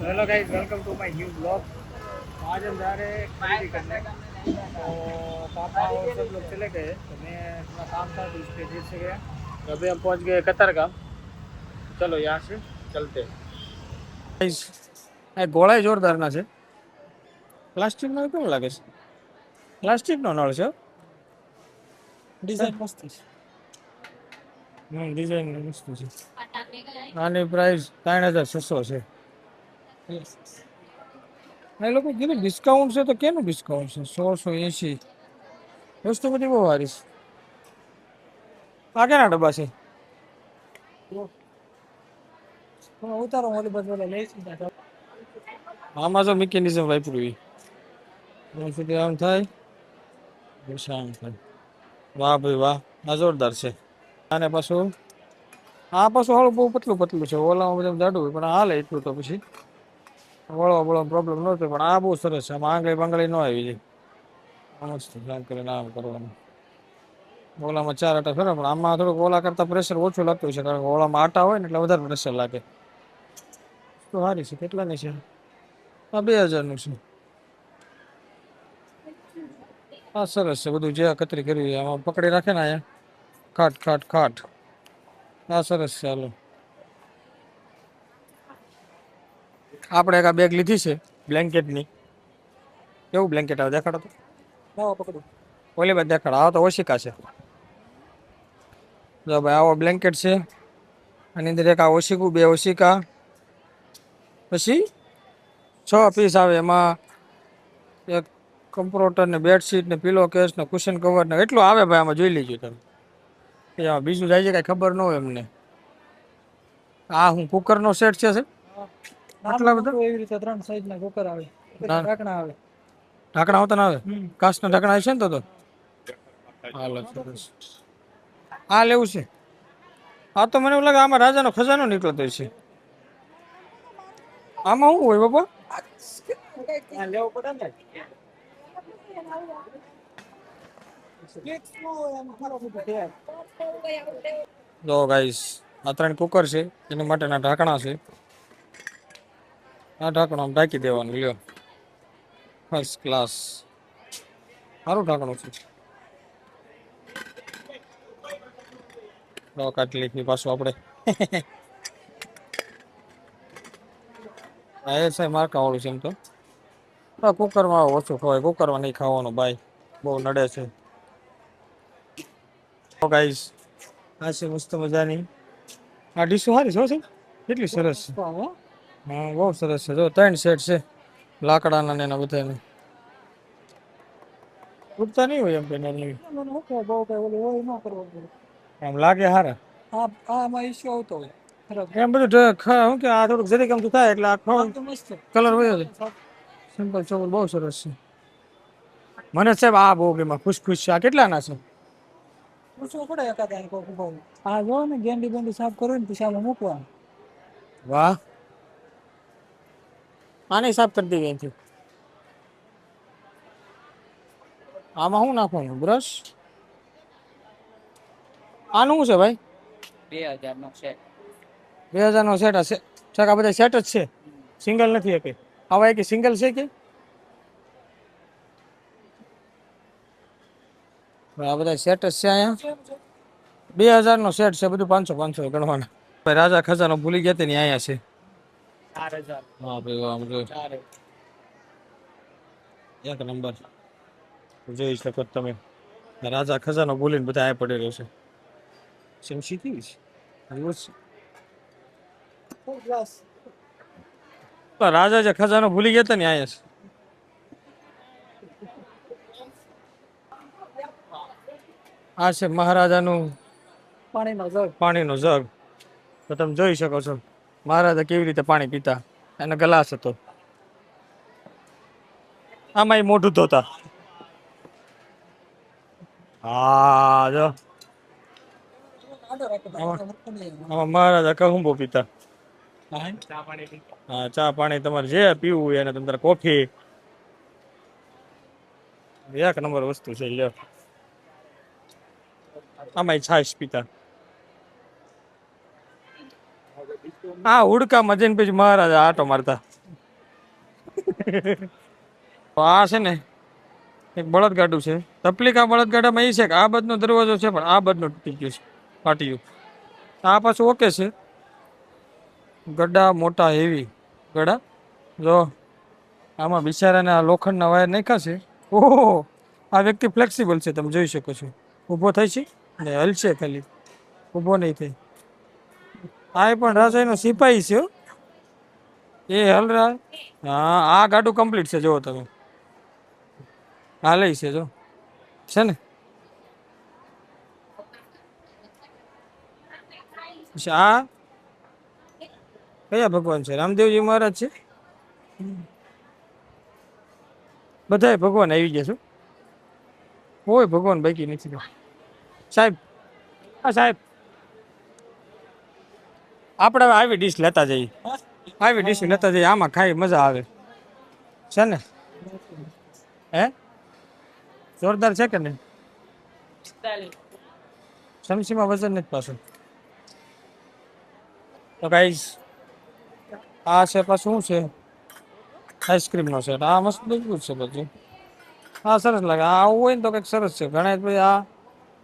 Hello guys, welcome to my new blog. आज हम जा रहे हैं खरीदी करने। तो पापा और सब लोग चले गए, तो मैं थोड़ा काम था तो इसलिए देर से गया। तो अभी हम पहुंच गए कतारगाम। चलो यहाँ से चलते हैं। गाइस, આ ગોળાય જોરદારના છે. પ્લાસ્ટિકનો કેવું લાગે છે? પ્લાસ્ટિકનો નળ છે. ડિઝાઇન મસ્ત છે. ડિઝાઇન મસ્ત છે. આની પ્રાઇસ 3600 છે. એ લોકો કીધું ડિસ્કાઉન્ટ છે, તો કેનું ડિસ્કાઉન્ટ છે? 1680. વસ્તુ બધી બહુ સારી છે. આ કેના ડબ્બા છે? ઉતારો ઓલી બાજુ લઈ આમાં જો મિકેનિઝમ વાપર્યું સુધી આમ થાય, આમ થાય. વાહ ભાઈ વાહ, આ જોરદાર છે. અને પાછું આ પાછું હાલું બહુ પતલું પતલું છે. ઓલામાં બધું જાડું હોય, પણ હાલે એટલું તો પછી વળવા વળવા પ્રોબ્લેમ ન થાય. પણ આ બહુ સરસ છે. આમાં આંગળી પાંગળી ન આવી જાય. મસ્ત આમ કરીને આમ કરવાનું. ઓલામાં 4 આટા ફેરવા, પણ આમાં થોડુંક ઓલા કરતા પ્રેશર ઓછું લાગતું છે, કારણ કે ઓલામાં આટા હોય ને એટલે વધારે પ્રેશર લાગે. તો સારી છે. કેટલાની છે? આ 2000 છે. હા સરસ છે. બધું જે કતરી કરી આમાં પકડી રાખે ને, અહીંયા ખાટ ખાટ ખાટ. હા સરસ છે. હાલો, આપણે એક આ બેગ લીધી છે બ્લેન્કેટની. કેવું બ્લેન્કેટ આવે દેખાડો તો. પકડું ઓલી બાદ દેખાડો. આવો તો ઓશિકા છે. જો ભાઈ આવો બ્લેન્કેટ છે. આની અંદર એક આ ઓશિકું, 2 ઓશિકા, પછી 6 પીસ આવે. એમાં એક કમ્પ્રોટર ને બેડશીટ ને પીલો કેસ ને કુશન કવર ને એટલું આવે ભાઈ. આમાં જોઈ લેજો તમે. એમાં બીજું જાય છે કઈ ખબર ન હોય એમને. આ હું કુકર નો સેટ છે. આટલા બધા એવી રીતે 3 સાઈઝ ના કુકર આવે. ઢાંકણા આવે. ઢાંકણા હોતા ના આવે? કાચના ઢાંકણા છે ને તો. હાલો સરસ. આ લેવું છે. આ તો મને એવું લાગે આમાં રાજાનો ખજાનો નીકળતો છે. આમાં શું હોય બાપા? લેવું પડે ને. જો ગાઈસ, આ 3 કુકર છે. એના માટેના ઢાંકણા છે. આ ઢાંકણું આમ ઢાંકી દેવાનું. લ્યો, ફર્સ્ટ ક્લાસ. સારું ઢાંકણું છે. કાઢી લીધી પાછું આપણે. એ છે માર્કા વાળું છે. એમ તો કુકરમાં ઓછું ખવાય. કુકરમાં નહીં ખાવાનું ભાઈ, બહુ નડે છે. ગાઈસ, આ છે મસ્ત મજાની આ ડીશો. સારી છે. કેટલી સરસ છે. હા બહુ સરસ છે. જો 3 સેટ છે લાકડાના ને એના બધાને. ઉડતા નહીં હોય એમ કે આમ લાગે હારા. આમાં ઇશ્યુ આવતો હોય એમ બધું. શું કે આ થોડુંક જરીક આમ થાય એટલે આ કલર હોય છે. સિમ્પલ ચોકર બહુ સરસ છે. મને સાહેબ આ બહુ ગેમાં ખુશ ખુશ છે. આ કેટલાના છે? પૂછવું પડે એકાદ. આ જો ને ગેંડી બેંડી સાફ કરવું ને પછી આમાં મૂકવાનું. વાહ, આને સાફ કરી દેવી અહીંથી. આમાં શું નાખવાનું? બ્રશ. આનું શું છે ભાઈ? 2000 નો સેટ. 2000 નો સેટ હશે. આ બધા સેટ જ છે, સિંગલ નથી. એક આવા એક સિંગલ છે કે? આ બધા સેટ જ છે. અહીંયા 2000 નો સેટ છે. બધું 500 500 ગણવાના. ભાઈ રાજા ખજાનો ભૂલી ગયા ને અહીંયા છે. 4000. હા ભાઈ આમ જો એક નંબર. જોઈ શકો તમે. રાજા ખજાનો ભૂલીને બધા આ પડેલો છે. સમસી કેવી છે? રાજા જે ખજાનો ભૂલી ગયા ને અહીંયા છે. આ છે મહારાજાનું પાણીનો જગ. તો તમે જોઈ શકો છો મહારાજા કેવી રીતે પાણી પીતા. એનો ગ્લાસ હતો. આમાં એ મોઢું ધોતા. હા જો આમાં મહારાજા કહુંબો પીતા. હા ચા પાણી તમારે જે પીવું હોય એને. તમારે કોફી. એક નંબર વસ્તુ છે. લ્યો, આમાં છાશ પીતા. હા હુડકામાં જઈને પછી મહારાજા આટો મારતા. તો આ છે ને એક બળદગાડું છે. તકલીફ આ બળદગાડામાં એ છે કે આ બાજુનો દરવાજો છે પણ આ બાજુનો તૂટી ગયો છે, ફાટી ગયું. આ પાછું ઓકે છે. ગડા મોટા હેવી ગડા. જો આમાં બિચારાને આ લોખંડના વાયર નાખ્યા છે. ઓહો, આ વ્યક્તિ ફ્લેક્સિબલ છે, તમે જોઈ શકો છો. ઊભો થાય છે ને હલશે, ખાલી ઊભો નહીં થાય. આ પણ રાજાનો સિપાહી છે હો. એ હલ રા. હા, આ ગાડું કમ્પ્લીટ છે. જુઓ તમે, હાલે છે જો, છે ને. આ કયા ભગવાન છે? રામદેવજી મહારાજ છે. બધા ભગવાન આવી ગયા છે. કોઈ ભગવાન બાકી નથી. સાહેબ, હા સાહેબ, આપણે આવી ડીશ લેતા જઈએ. આવી ડીશ લેતા જઈએ, આમાં ખાઈ મજા આવે છે ને. હે, જોરદાર છે કે નહીં? સમસીમાં વજન નથી પાછું. તો ગાઈસ, આ છે પાછું શું છે? આઈસ્ક્રીમનો સેટ. આ મસ્ત મજબૂત છે બધું. હા, સરસ લાગે. આ આવું હોય ને તો કંઈક સરસ છે. ઘણા પછી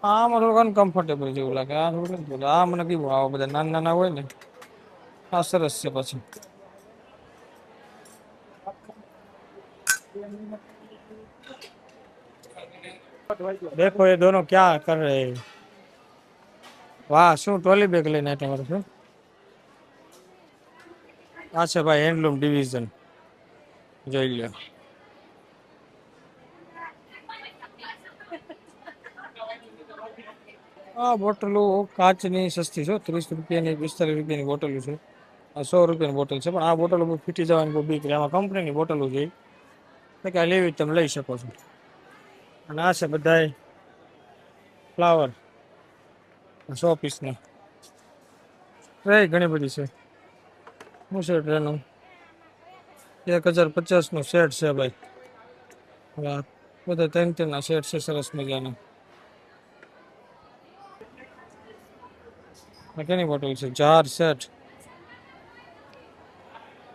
આમાં થોડુંક અનકમ્ફર્ટેબલ જેવું લાગે. આ થોડુંક આ મને કેવું, આવા બધા નાના નાના હોય ને. આ સરસ છે. પછી દેખો એ દોનો ક્યાં કર રહે. વાહ, શું ટ્રોલી બેગ લઈને તમારે શું? આ છે ભાઈ હેન્ડલૂમ ડિવિઝન, જોઈ લો. આ બોટલો કાચની સસ્તી છે, 30 રૂપિયાની 45 રૂપિયાની બોટલો છે. આ 100 રૂપિયાની બોટલ છે, પણ આ બોટલો બહુ ફીટી જવાની બહુ બીક. આમાં કંપનીની બોટલો છે, એટલે કે લેવી તમે લઈ શકો છો. અને આ છે બધા ફ્લાવર 100 પીસના ટ્રે, ઘણી બધી છે. શું છે ટ્રેનું? 1050નું સેટ છે ભાઈ. બધા 3-3ના સેટ છે, સરસ મજાના. કેની બોટલ છે? જાર સેટ,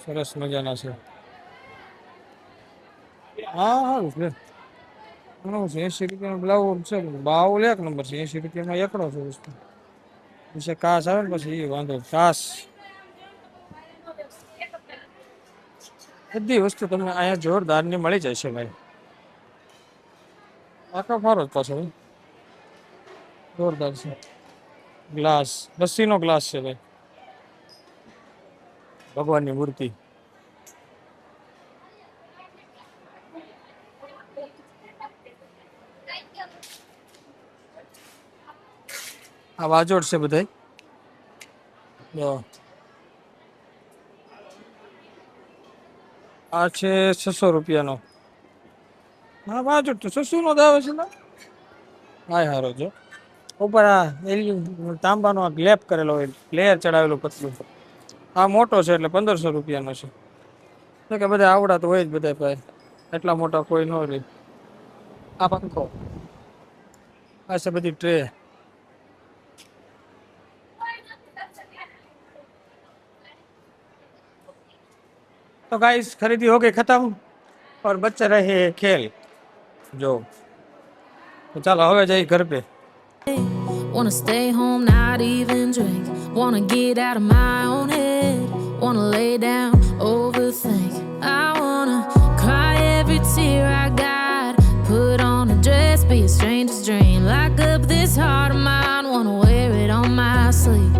સરસ મજાના છે. હા, સારું છે. ઘણું છે. 80 રૂપિયાનો બ્લાઉઝ છે. બાઉલ એક નંબર છે. 80 રૂપિયામાં એકડો છે વસ્તુ. પછી કાસ આવે ને, પછી એ વાંધો. કાસ બધી વસ્તુ તમને અહીંયા જોરદારની મળી જાય છે ભાઈ. આખો ફારો જ પાછો જોરદાર છે. ગ્લાસ, લસ્સીનો ગ્લાસ છે ભાઈ. ભગવાનની મૂર્તિ. આ વાજોડ છે બધાય. આ છે 600 રૂપિયાનો. હા, વાજોડ તો 600 નો જ આવે છે ને. હા, હારો જો. ઉપર આ તાંબાનો ગ્લેપ કરેલો હોય, લેયર ચડાવેલું પતલું. આ મોટો છે એટલે 1500 રૂપિયાનો છે. તો કે બધા આવડા તો હોય જ બધા ભાઈ, એટલા મોટા કોઈ ન રહે. આ પંખો, આ છે બધી ટ્રે. तो गाइस, खरीदी हो गई खत्म और बच्चे रहे खेल जो. तो चलो હવે જઈ ઘર पे. Wanna stay home, not even drink. Wanna get out of my own head. Wanna lay down, overthink. I wanna cry every tear I got. Put on a dress, be a stranger's dream. Lock up this heart of mine, wanna wear it on my sleeve.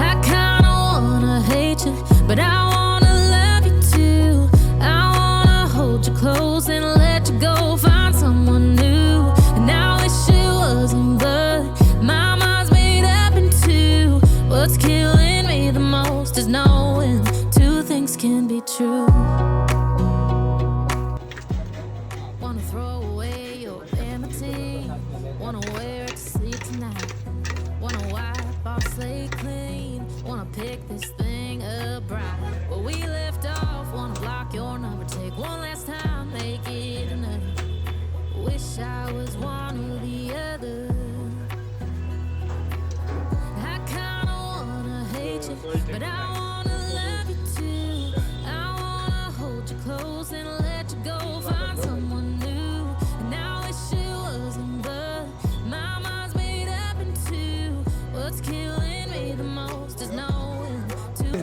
I kinda wanna hate you, but I wanna love you too. I wanna hold you close and let you go, find someone new. And I wish it wasn't, but my mind's made up in two. What's killing me the most is knowing two things can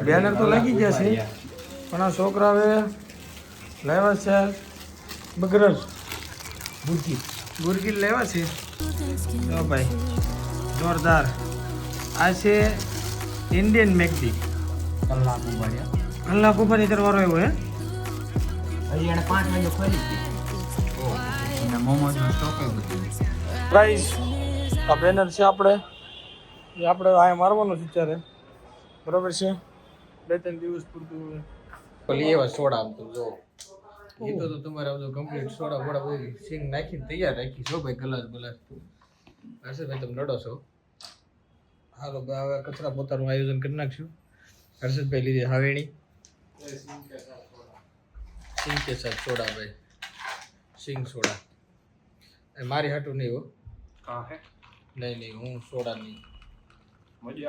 banner તો લાગી ગયા છે પણ આ છોકરાએ લાવ્યા છે બગરર ગુરગી લેવા છે જો ભાઈ જોરદાર આ છે ઇન્ડિયન મેકડી કલાક ઉપર ની વારો આવ્યો હે હજી એને 5 વાગે ખોલી દીધી મોમોઝનો સ્ટોક પ્રાઇસ આ બેનર છે આપણે એ આપણે આ મારવાનો છે અત્યારે બરોબર છે 2-3 દિવસ પૂરતું ભલે એવા સોડા આમ તો જો એ તો તમારે બધું કમ્પ્લીટ સોડા બોડા બધી સિંગ નાખીને તૈયાર રાખી છો ભાઈ ગ્લાસ ગ્લાસ હર્ષદભાઈ તમે નડો છો હાલો હવે કચરા પોતાનું આયોજન કરી નાખશું હર્ષદભાઈ લીધી હાવેણી સિંગ કે સાથ સોડા ભાઈ સિંગ સોડા મારી હાટું નહીં હો નહીં હું સોડા નહીં